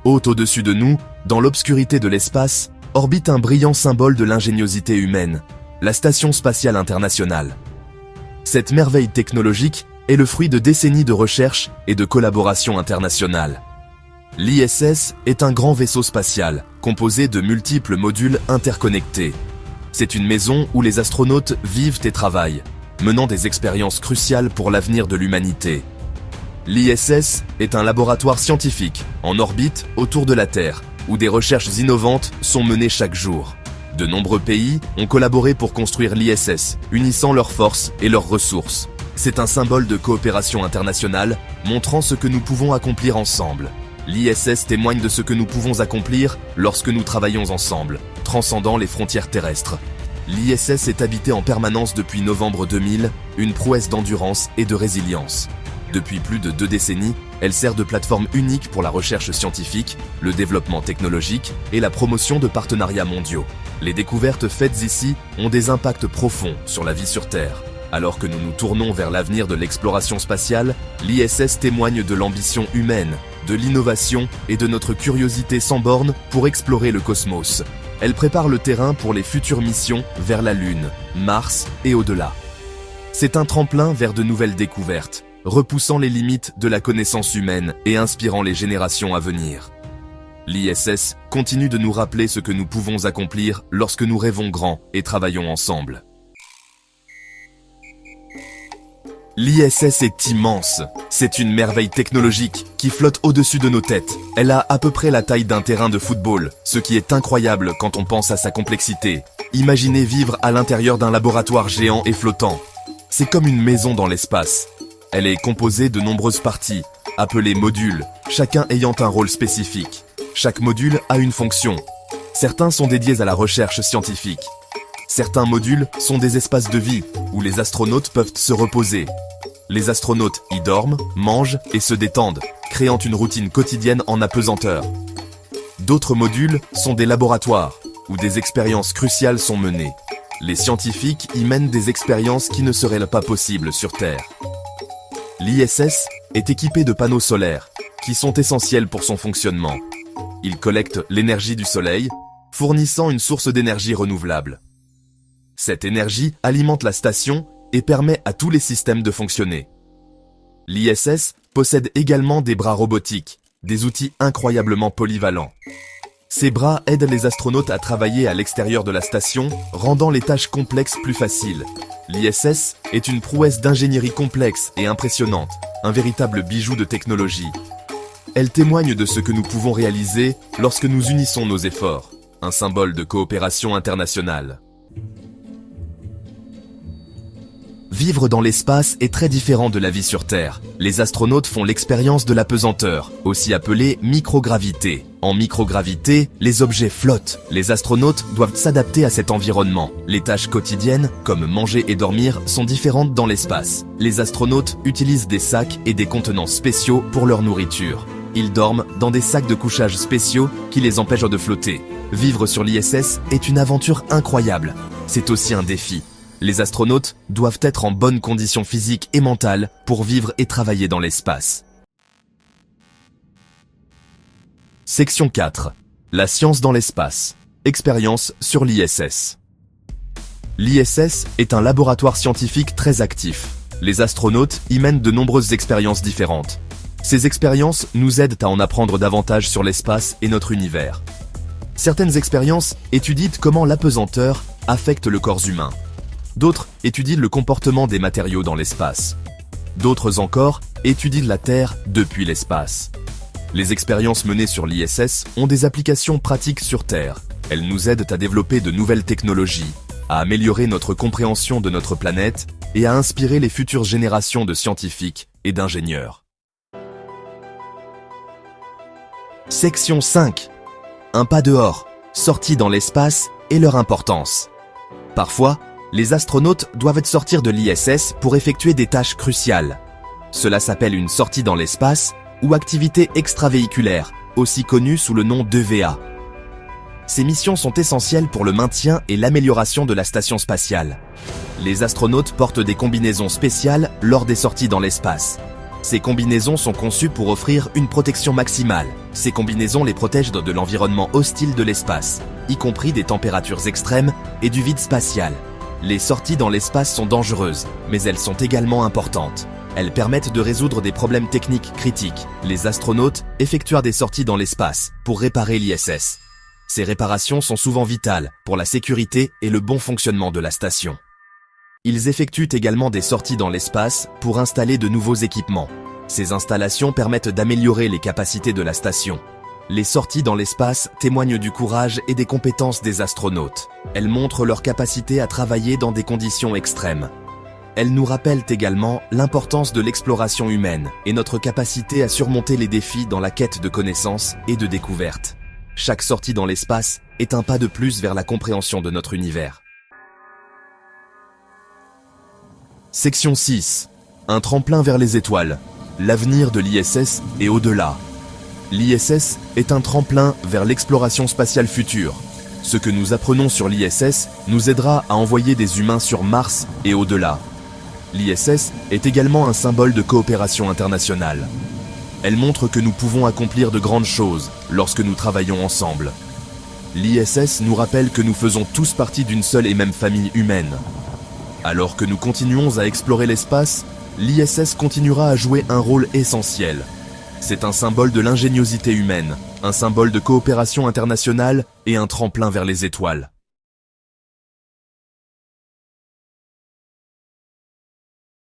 Haute au-dessus de nous, dans l'obscurité de l'espace, orbite un brillant symbole de l'ingéniosité humaine, la Station Spatiale Internationale. Cette merveille technologique est le fruit de décennies de recherche et de collaboration internationale. L'ISS est un grand vaisseau spatial, composé de multiples modules interconnectés. C'est une maison où les astronautes vivent et travaillent, menant des expériences cruciales pour l'avenir de l'humanité. L'ISS est un laboratoire scientifique, en orbite autour de la Terre, où des recherches innovantes sont menées chaque jour. De nombreux pays ont collaboré pour construire l'ISS, unissant leurs forces et leurs ressources. C'est un symbole de coopération internationale, montrant ce que nous pouvons accomplir ensemble. L'ISS témoigne de ce que nous pouvons accomplir lorsque nous travaillons ensemble, transcendant les frontières terrestres. L'ISS est habité en permanence depuis novembre 2000, une prouesse d'endurance et de résilience. Depuis plus de 2 décennies, elle sert de plateforme unique pour la recherche scientifique, le développement technologique et la promotion de partenariats mondiaux. Les découvertes faites ici ont des impacts profonds sur la vie sur Terre. Alors que nous nous tournons vers l'avenir de l'exploration spatiale, l'ISS témoigne de l'ambition humaine, de l'innovation et de notre curiosité sans bornes pour explorer le cosmos. Elle prépare le terrain pour les futures missions vers la Lune, Mars et au-delà. C'est un tremplin vers de nouvelles découvertes, repoussant les limites de la connaissance humaine et inspirant les générations à venir. L'ISS continue de nous rappeler ce que nous pouvons accomplir lorsque nous rêvons grand et travaillons ensemble. L'ISS est immense. C'est une merveille technologique qui flotte au-dessus de nos têtes. Elle a à peu près la taille d'un terrain de football, ce qui est incroyable quand on pense à sa complexité. Imaginez vivre à l'intérieur d'un laboratoire géant et flottant. C'est comme une maison dans l'espace. Elle est composée de nombreuses parties, appelées modules, chacun ayant un rôle spécifique. Chaque module a une fonction. Certains sont dédiés à la recherche scientifique. Certains modules sont des espaces de vie, où les astronautes peuvent se reposer. Les astronautes y dorment, mangent et se détendent, créant une routine quotidienne en apesanteur. D'autres modules sont des laboratoires, où des expériences cruciales sont menées. Les scientifiques y mènent des expériences qui ne seraient pas possibles sur Terre. L'ISS est équipé de panneaux solaires, qui sont essentiels pour son fonctionnement. Ils collectent l'énergie du soleil, fournissant une source d'énergie renouvelable. Cette énergie alimente la station et permet à tous les systèmes de fonctionner. L'ISS possède également des bras robotiques, des outils incroyablement polyvalents. Ces bras aident les astronautes à travailler à l'extérieur de la station, rendant les tâches complexes plus faciles. L'ISS est une prouesse d'ingénierie complexe et impressionnante, un véritable bijou de technologie. Elle témoigne de ce que nous pouvons réaliser lorsque nous unissons nos efforts, un symbole de coopération internationale. Vivre dans l'espace est très différent de la vie sur Terre. Les astronautes font l'expérience de la pesanteur, aussi appelée microgravité. En microgravité, les objets flottent. Les astronautes doivent s'adapter à cet environnement. Les tâches quotidiennes, comme manger et dormir, sont différentes dans l'espace. Les astronautes utilisent des sacs et des contenants spéciaux pour leur nourriture. Ils dorment dans des sacs de couchage spéciaux qui les empêchent de flotter. Vivre sur l'ISS est une aventure incroyable. C'est aussi un défi. Les astronautes doivent être en bonne condition physique et mentale pour vivre et travailler dans l'espace. Section 4. La science dans l'espace. Expérience sur l'ISS. L'ISS est un laboratoire scientifique très actif. Les astronautes y mènent de nombreuses expériences différentes. Ces expériences nous aident à en apprendre davantage sur l'espace et notre univers. Certaines expériences étudient comment l'apesanteur affecte le corps humain. D'autres étudient le comportement des matériaux dans l'espace. D'autres encore étudient la Terre depuis l'espace. Les expériences menées sur l'ISS ont des applications pratiques sur Terre. Elles nous aident à développer de nouvelles technologies, à améliorer notre compréhension de notre planète et à inspirer les futures générations de scientifiques et d'ingénieurs. Section 5. Un pas dehors, sortie dans l'espace et leur importance. Parfois, les astronautes doivent sortir de l'ISS pour effectuer des tâches cruciales. Cela s'appelle une sortie dans l'espace ou activité extravéhiculaire, aussi connue sous le nom d'EVA. Ces missions sont essentielles pour le maintien et l'amélioration de la station spatiale. Les astronautes portent des combinaisons spéciales lors des sorties dans l'espace. Ces combinaisons sont conçues pour offrir une protection maximale. Ces combinaisons les protègent de l'environnement hostile de l'espace, y compris des températures extrêmes et du vide spatial. Les sorties dans l'espace sont dangereuses, mais elles sont également importantes. Elles permettent de résoudre des problèmes techniques critiques. Les astronautes effectuent des sorties dans l'espace pour réparer l'ISS. Ces réparations sont souvent vitales pour la sécurité et le bon fonctionnement de la station. Ils effectuent également des sorties dans l'espace pour installer de nouveaux équipements. Ces installations permettent d'améliorer les capacités de la station. Les sorties dans l'espace témoignent du courage et des compétences des astronautes. Elles montrent leur capacité à travailler dans des conditions extrêmes. Elles nous rappellent également l'importance de l'exploration humaine et notre capacité à surmonter les défis dans la quête de connaissances et de découvertes. Chaque sortie dans l'espace est un pas de plus vers la compréhension de notre univers. Section 6. Un tremplin vers les étoiles. L'avenir de l'ISS et au-delà. L'ISS est un tremplin vers l'exploration spatiale future. Ce que nous apprenons sur l'ISS nous aidera à envoyer des humains sur Mars et au-delà. L'ISS est également un symbole de coopération internationale. Elle montre que nous pouvons accomplir de grandes choses lorsque nous travaillons ensemble. L'ISS nous rappelle que nous faisons tous partie d'une seule et même famille humaine. Alors que nous continuons à explorer l'espace, l'ISS continuera à jouer un rôle essentiel. C'est un symbole de l'ingéniosité humaine, un symbole de coopération internationale et un tremplin vers les étoiles.